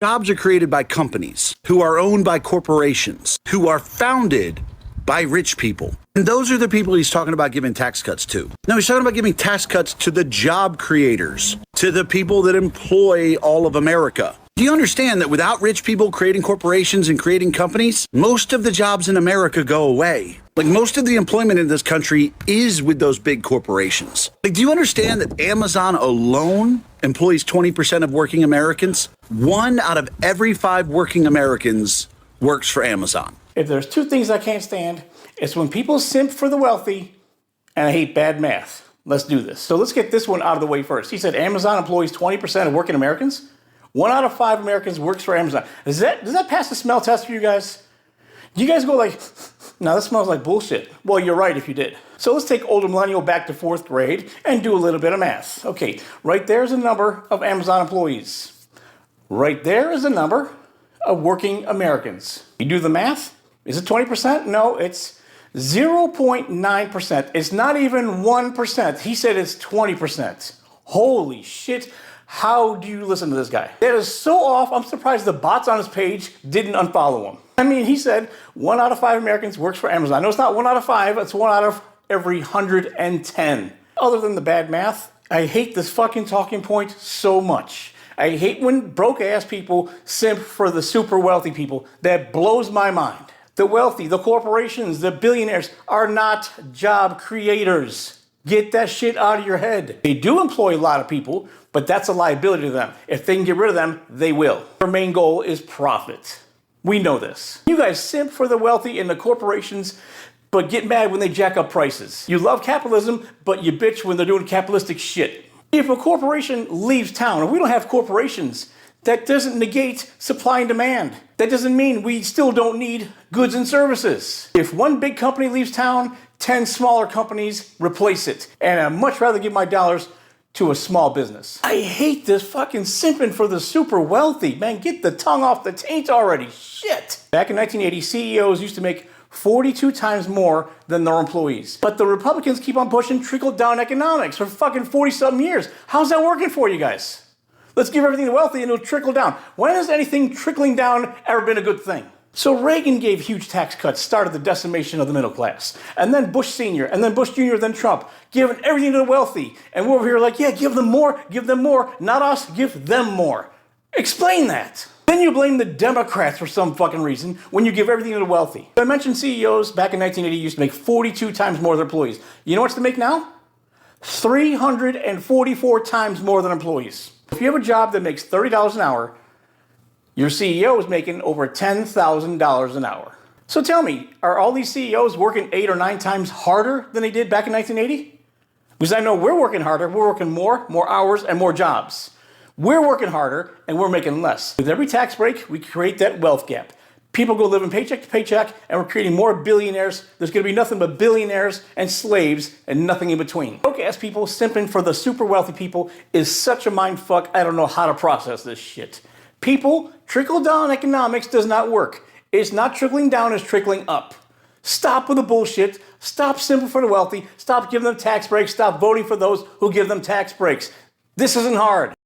Jobs are created by companies who are owned by corporations, who are founded by rich people. And those are the people he's talking about giving tax cuts to. Now, he's talking about giving tax cuts to the job creators, to the people that employ all of America. Do you understand that without rich people creating corporations and creating companies, most of the jobs in America go away? Like, most of the employment in this country is with those big corporations. Like, do you understand that Amazon alone employs 20% of working Americans? 1 out of every 5 working Americans works for Amazon. If there's 2 things I can't stand, it's when people simp for the wealthy, and I hate bad math. Let's do this. So let's get this one out of the way first. He said Amazon employs 20% of working Americans. 1 out of 5 Americans works for Amazon. Does that pass the smell test for you guys? Do you guys go like, no, that smells like bullshit? Well, you're right if you did. So let's take older millennial back to 4th grade and do a little bit of math. Okay, right there's a number of Amazon employees. Right there is a number of working Americans. You do the math? Is it 20%? No, it's 0.9%. It's not even 1%. He said it's 20%. Holy shit. How do you listen to this guy? That is so off, I'm surprised the bots on his page didn't unfollow him. I mean, he said 1 out of 5 Americans works for Amazon. No, it's not 1 out of 5, it's 1 out of every 110. Other than the bad math, I hate this fucking talking point so much. I hate when broke-ass people simp for the super wealthy people. That blows my mind. The wealthy, the corporations, the billionaires are not job creators. Get that shit out of your head. They do employ a lot of people, but that's a liability to them. If they can get rid of them, they will. Their main goal is profit. We know this. You guys simp for the wealthy and the corporations, but get mad when they jack up prices. You love capitalism, but you bitch when they're doing capitalistic shit. If a corporation leaves town, and we don't have corporations, that doesn't negate supply and demand. That doesn't mean we still don't need goods and services. If one big company leaves town, 10 smaller companies replace it. And I'd much rather give my dollars to a small business. I hate this fucking simping for the super wealthy. Man, get the tongue off the taint already. Shit. Back in 1980, CEOs used to make 42 times more than their employees. But the Republicans keep on pushing trickle-down economics for fucking 40-something years. How's that working for you guys? Let's give everything to wealthy and it'll trickle down. When has anything trickling down ever been a good thing? So Reagan gave huge tax cuts, started the decimation of the middle class. And then Bush Sr., and then Bush Jr., then Trump, giving everything to the wealthy. And we're over here like, yeah, give them more, not us, give them more. Explain that. Then you blame the Democrats for some fucking reason when you give everything to the wealthy. I mentioned CEOs back in 1980 used to make 42 times more than employees. You know what's to make now? 344 times more than employees. If you have a job that makes $30 an hour, your CEO is making over $10,000 an hour. So tell me, are all these CEOs working 8 or 9 times harder than they did back in 1980? Because I know we're working harder, we're working more hours, and more jobs. We're working harder, and we're making less. With every tax break, we create that wealth gap. People go living paycheck to paycheck, and we're creating more billionaires. There's going to be nothing but billionaires and slaves and nothing in between. Broke-ass people simping for the super wealthy people is such a mind fuck, I don't know how to process this shit. People, trickle-down economics does not work. It's not trickling down, it's trickling up. Stop with the bullshit. Stop simping for the wealthy. Stop giving them tax breaks. Stop voting for those who give them tax breaks. This isn't hard.